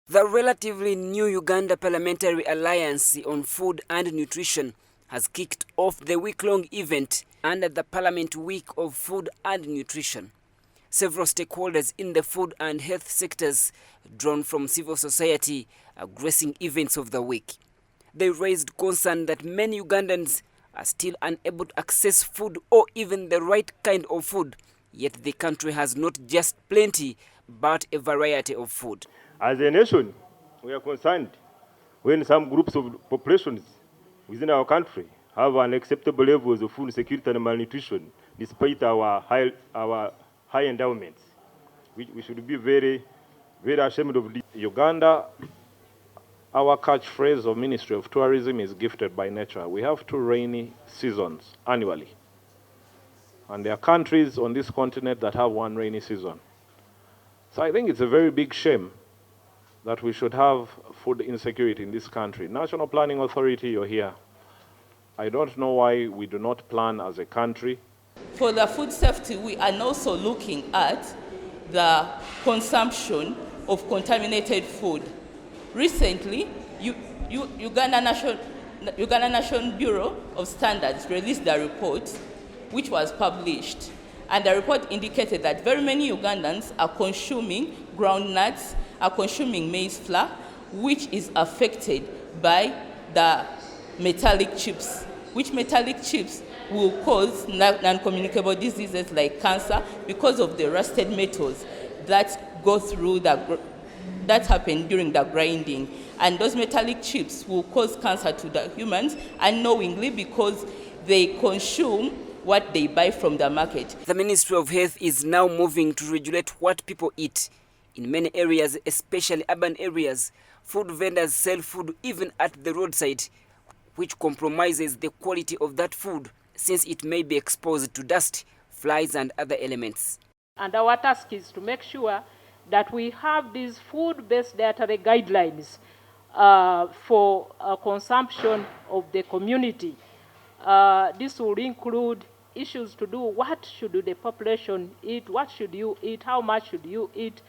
The relatively new Uganda Parliamentary Alliance on Food and Nutrition has kicked off the week-long event under the Parliament Week of Food and Nutrition. Several stakeholders in the food and health sectors, drawn from civil society, are gracing events of the week. They raised concern that many Ugandans are still unable to access food or even the right kind of food, yet the country has not just plenty, but a variety of food. As a nation, we are concerned when some groups of populations within our country have unacceptable levels of food security and malnutrition, despite our high endowments. We should be very, very ashamed of this. Uganda, our catchphrase of Ministry of Tourism is gifted by nature. We have 2 rainy seasons annually. And there are countries on this continent that have 1 rainy season. So I think it's a very big shame that we should have food insecurity in this country. National Planning Authority, you're here. I don't know why we do not plan as a country. For the food safety, we are also looking at the consumption of contaminated food. Recently, Uganda National Bureau of Standards released a report which was published. And the report indicated that very many Ugandans are consuming groundnuts, are consuming maize flour, which is affected by the metallic chips, which metallic chips will cause non-communicable diseases like cancer because of the rusted metals that go through that happen during the grinding. And those metallic chips will cause cancer to the humans unknowingly because they consume what they buy from the market. The Ministry of Health is now moving to regulate what people eat. In many areas, especially urban areas, food vendors sell food even at the roadside, which compromises the quality of that food since it may be exposed to dust, flies and other elements. And our task is to make sure that we have these food-based dietary guidelines for consumption of the community. This will include issues to do what should the population eat, what should you eat, how much should you eat,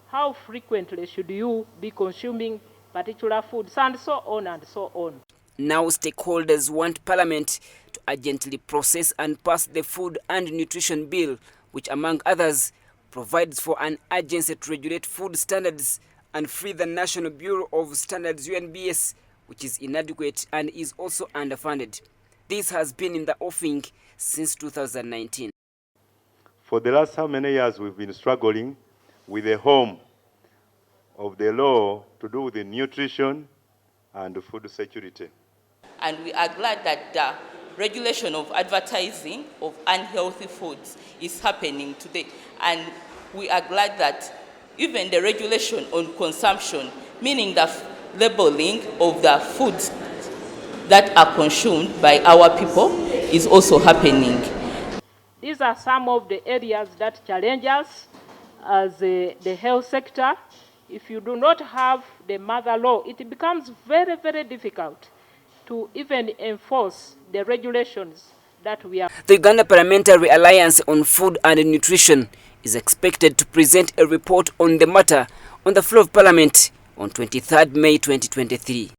how frequently should you be consuming particular foods, and so on and so on. Now stakeholders want Parliament to urgently process and pass the Food and Nutrition Bill, which among others provides for an agency to regulate food standards and free the National Bureau of Standards (UNBS), which is inadequate and is also underfunded. This has been in the offing since 2019. For the last how many years we've been struggling with the home of the law to do with the nutrition and food security. And we are glad that the regulation of advertising of unhealthy foods is happening today. And we are glad that even the regulation on consumption, meaning the labeling of the foods that are consumed by our people, is also happening. These are some of the areas that challenge us as the health sector. If you do not have the mother law, it becomes very, very difficult to even enforce the regulations that we have. The Uganda Parliamentary Alliance on Food and Nutrition is expected to present a report on the matter on the floor of Parliament on 23rd May 2023.